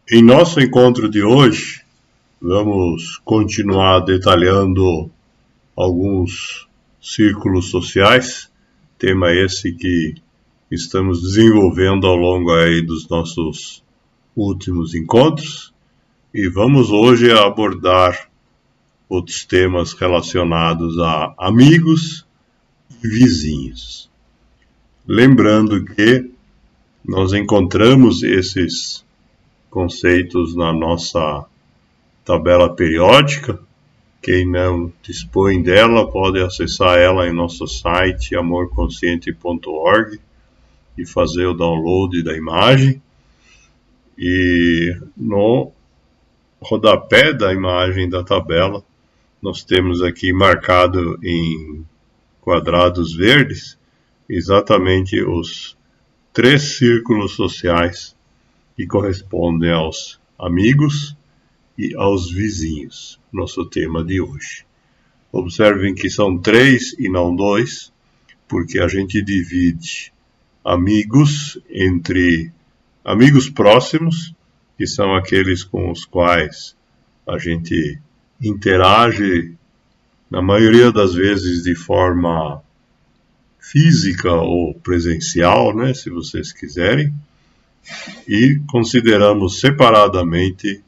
Em nosso encontro de hoje, vamos continuar detalhando alguns círculos sociais, tema esse que estamos desenvolvendo ao longo aí dos nossos últimos encontros, e vamos hoje abordar outros temas relacionados a amigos e vizinhos. Lembrando que nós encontramos esses conceitos na nossa tabela periódica. Quem não dispõe dela pode acessar ela em nosso site amorconsciente.org e fazer o download da imagem. E no rodapé da imagem da tabela, nós temos aqui marcado em quadrados verdes exatamente os 3 círculos sociais que correspondem aos amigos e aos vizinhos, nosso tema de hoje. Observem que são 3 e não 2, porque a gente divide amigos entre amigos próximos, que são aqueles com os quais a gente interage, na maioria das vezes de forma física ou presencial, né, se vocês quiserem, e consideramos separadamente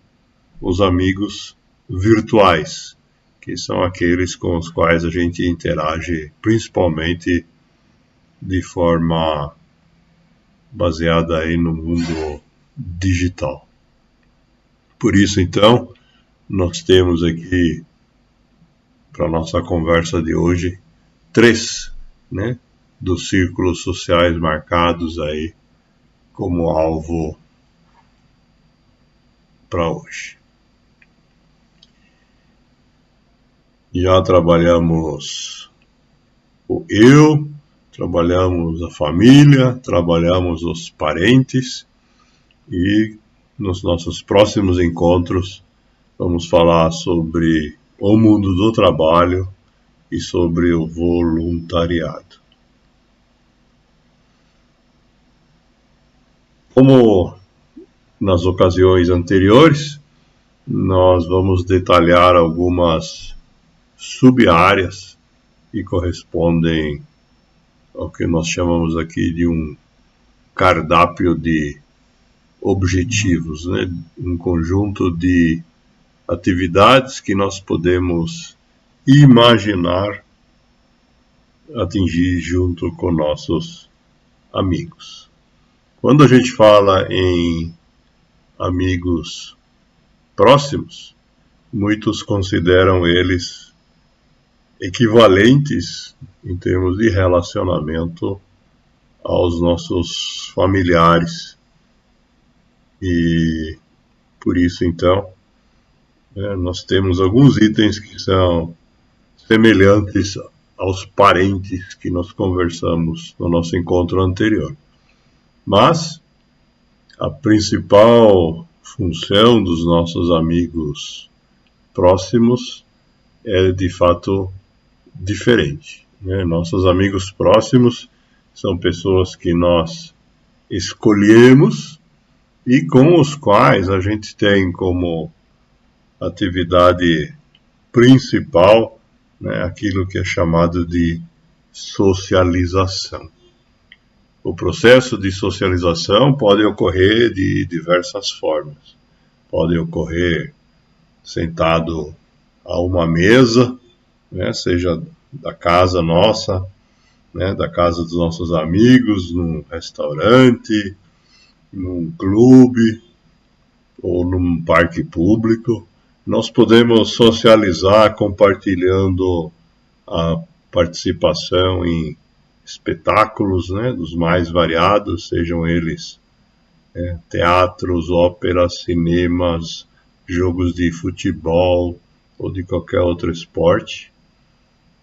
os amigos virtuais, que são aqueles com os quais a gente interage principalmente de forma baseada aí no mundo digital. Por isso, então, nós temos aqui, para a nossa conversa de hoje, 3, né, dos círculos sociais marcados aí como alvo para hoje. Já trabalhamos o eu, trabalhamos a família, trabalhamos os parentes e nos nossos próximos encontros vamos falar sobre o mundo do trabalho e sobre o voluntariado. Como nas ocasiões anteriores, nós vamos detalhar algumas sub-áreas que correspondem ao que nós chamamos aqui de um cardápio de objetivos, né? Um conjunto de atividades que nós podemos imaginar atingir junto com nossos amigos. Quando a gente fala em amigos próximos, muitos consideram eles equivalentes em termos de relacionamento aos nossos familiares. E por isso, então, nós temos alguns itens que são semelhantes aos parentes que nós conversamos no nosso encontro anterior. Mas a principal função dos nossos amigos próximos é de fato diferente, né? Nossos amigos próximos são pessoas que nós escolhemos e com os quais a gente tem como atividade principal, né, aquilo que é chamado de socialização. O processo de socialização pode ocorrer de diversas formas. Pode ocorrer sentado a uma mesa, né, seja da casa nossa, né, da casa dos nossos amigos, num restaurante, num clube ou num parque público. Nós podemos socializar compartilhando a participação em espetáculos, né, dos mais variados, sejam eles teatros, óperas, cinemas, jogos de futebol ou de qualquer outro esporte.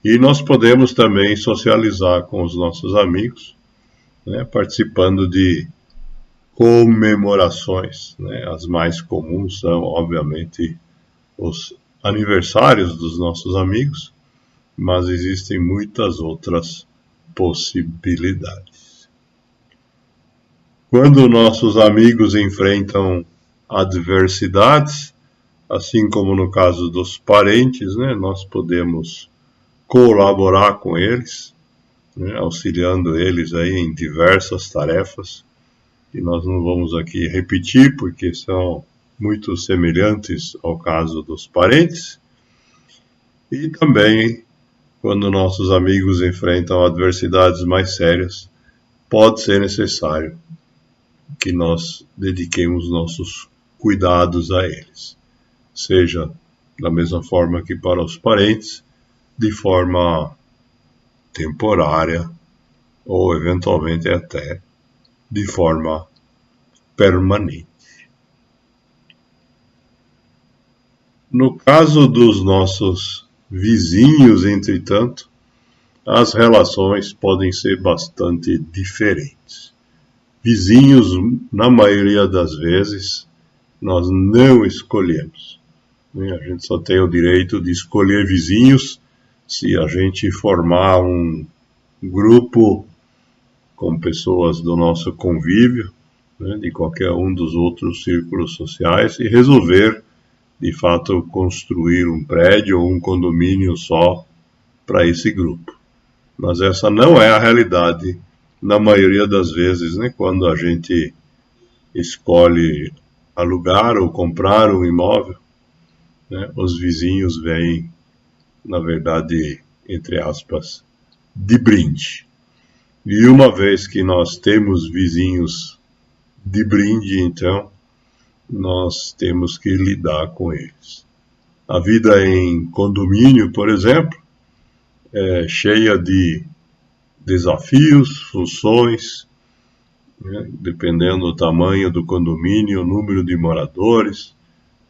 E nós podemos também socializar com os nossos amigos, né, participando de comemorações, né. As mais comuns são, obviamente, os aniversários dos nossos amigos, mas existem muitas outras possibilidades. Quando nossos amigos enfrentam adversidades, assim como no caso dos parentes, né, nós podemos colaborar com eles, né, auxiliando eles aí em diversas tarefas, que nós não vamos aqui repetir, porque são muito semelhantes ao caso dos parentes. E também, quando nossos amigos enfrentam adversidades mais sérias, pode ser necessário que nós dediquemos nossos cuidados a eles, seja da mesma forma que para os parentes, de forma temporária ou eventualmente até de forma permanente. No caso dos nossos vizinhos, entretanto, as relações podem ser bastante diferentes. Vizinhos, na maioria das vezes, nós não escolhemos. A gente só tem o direito de escolher vizinhos se a gente formar um grupo com pessoas do nosso convívio, né, de qualquer um dos outros círculos sociais, e resolver, de fato, construir um prédio ou um condomínio só para esse grupo. Mas essa não é a realidade na maioria das vezes, né, quando a gente escolhe alugar ou comprar um imóvel, né, os vizinhos vêm, na verdade, entre aspas, de brinde. E uma vez que nós temos vizinhos de brinde, então, nós temos que lidar com eles. A vida em condomínio, por exemplo, é cheia de desafios, funções, né, dependendo do tamanho do condomínio, o número de moradores,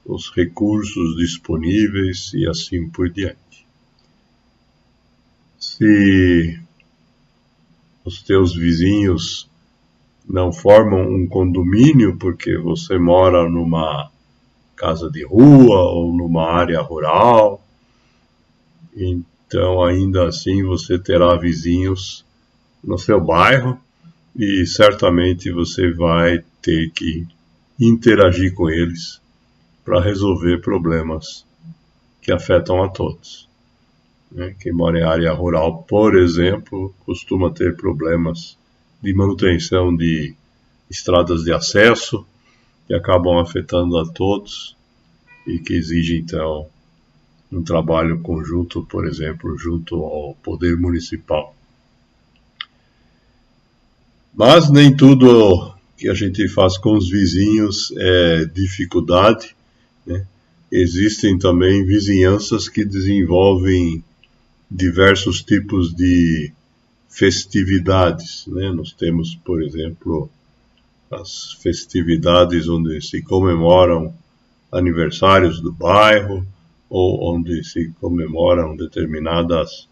os recursos disponíveis e assim por diante. Se os teus vizinhos não formam um condomínio porque você mora numa casa de rua ou numa área rural, então ainda assim você terá vizinhos no seu bairro e certamente você vai ter que interagir com eles para resolver problemas que afetam a todos. Quem mora em área rural, por exemplo, costuma ter problemas de manutenção de estradas de acesso que acabam afetando a todos e que exigem, então, um trabalho conjunto, por exemplo, junto ao poder municipal. Mas nem tudo que a gente faz com os vizinhos é dificuldade, né? Existem também vizinhanças que desenvolvem diversos tipos de festividades, né? Nós temos, por exemplo, as festividades onde se comemoram aniversários do bairro ou onde se comemoram determinadas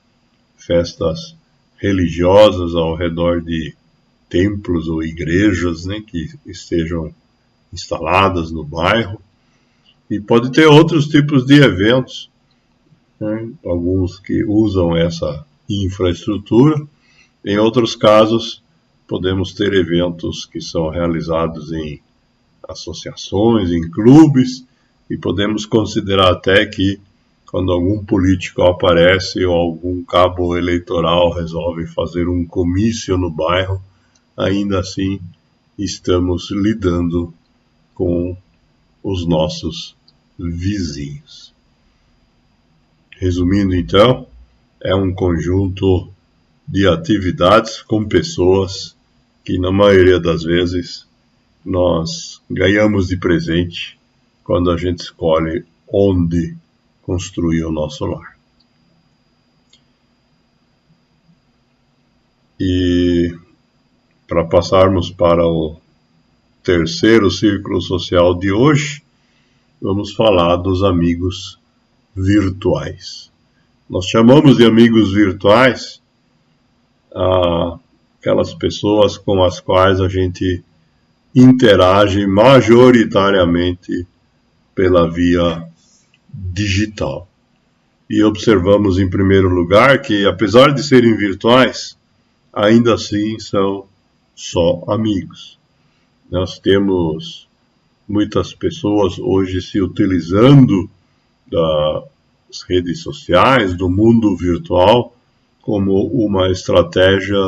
festas religiosas ao redor de templos ou igrejas, né, que estejam instaladas no bairro. E pode ter outros tipos de eventos, né, alguns que usam essa infraestrutura. Em outros casos, podemos ter eventos que são realizados em associações, em clubes, e podemos considerar até que quando algum político aparece ou algum cabo eleitoral resolve fazer um comício no bairro, ainda assim estamos lidando com os nossos vizinhos. Resumindo, então, é um conjunto de atividades com pessoas que, na maioria das vezes, nós ganhamos de presente quando a gente escolhe onde construir o nosso lar. E para passarmos para o terceiro círculo social de hoje, vamos falar dos amigos virtuais. Nós chamamos de amigos virtuais aquelas pessoas com as quais a gente interage majoritariamente pela via digital. E observamos, em primeiro lugar, que apesar de serem virtuais, ainda assim são só amigos. Nós temos muitas pessoas hoje se utilizando das redes sociais, do mundo virtual, como uma estratégia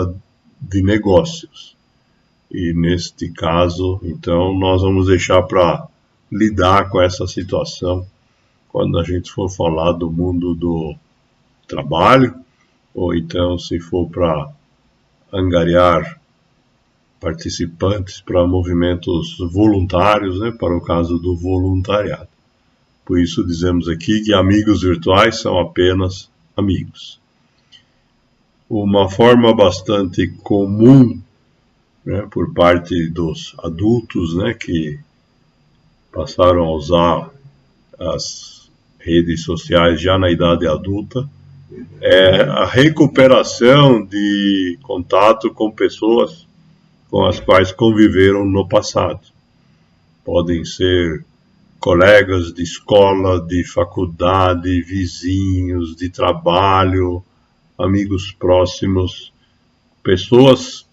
de negócios. E neste caso, então, nós vamos deixar para lidar com essa situação quando a gente for falar do mundo do trabalho, ou então se for para angariar participantes para movimentos voluntários, né, para o caso do voluntariado. Por isso dizemos aqui que amigos virtuais são apenas amigos. Uma forma bastante comum, né, por parte dos adultos, né, que passaram a usar as redes sociais já na idade adulta, é a recuperação de contato com pessoas com as quais conviveram no passado. Podem ser colegas de escola, de faculdade, vizinhos, de trabalho, amigos próximos, pessoas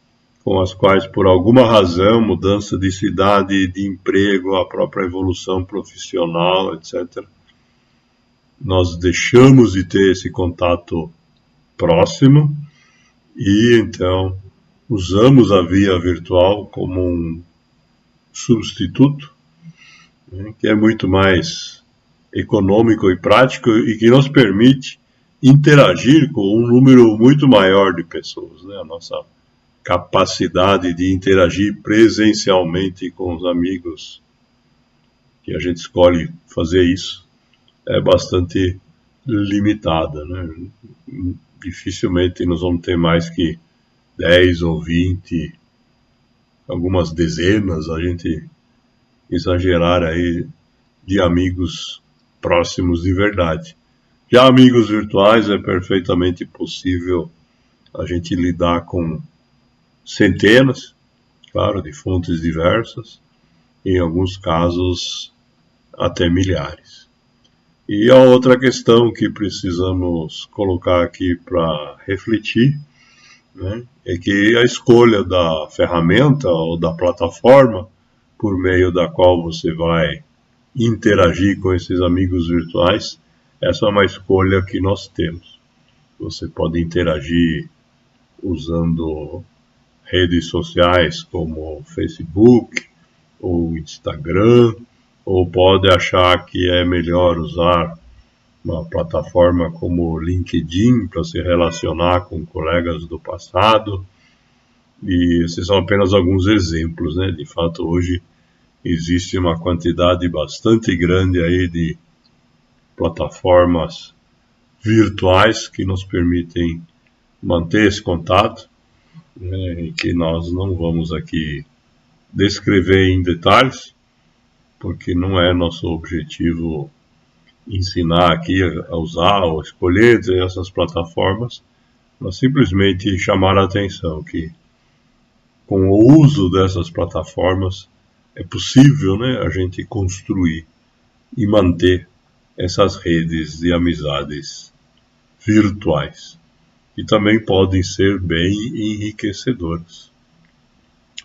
com as quais, por alguma razão, mudança de cidade, de emprego, a própria evolução profissional, etc., nós deixamos de ter esse contato próximo e, então, usamos a via virtual como um substituto, né, que é muito mais econômico e prático e que nos permite interagir com um número muito maior de pessoas, né? A nossa capacidade de interagir presencialmente com os amigos, que a gente escolhe fazer isso, é bastante limitada, né? Dificilmente nós vamos ter mais que 10 ou 20, algumas dezenas, a gente exagerar aí, de amigos próximos de verdade. Já amigos virtuais é perfeitamente possível a gente lidar com centenas, claro, de fontes diversas, em alguns casos até milhares. E a outra questão que precisamos colocar aqui para refletir, né, é que a escolha da ferramenta ou da plataforma por meio da qual você vai interagir com esses amigos virtuais, essa é uma escolha que nós temos. Você pode interagir usando redes sociais como Facebook ou Instagram, ou pode achar que é melhor usar uma plataforma como LinkedIn para se relacionar com colegas do passado. E esses são apenas alguns exemplos, né? De fato, hoje existe uma quantidade bastante grande aí de plataformas virtuais que nos permitem manter esse contato, né, e que nós não vamos aqui descrever em detalhes, porque não é nosso objetivo ensinar aqui a usar ou escolher essas plataformas, mas simplesmente chamar a atenção que com o uso dessas plataformas é possível, né, a gente construir e manter essas redes de amizades virtuais, que também podem ser bem enriquecedoras,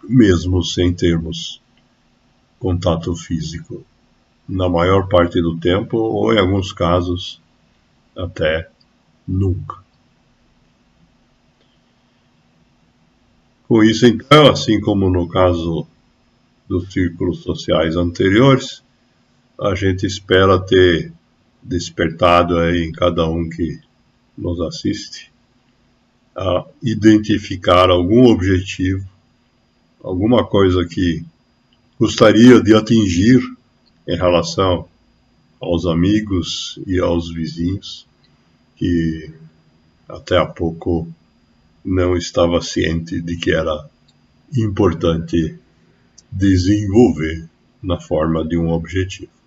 mesmo sem termos contato físico, na maior parte do tempo, ou em alguns casos, até nunca. Com isso, então, assim como no caso dos círculos sociais anteriores, a gente espera ter despertado aí em cada um que nos assiste a identificar algum objetivo, alguma coisa que gostaria de atingir em relação aos amigos e aos vizinhos, que até há pouco não estava ciente de que era importante desenvolver na forma de um objetivo.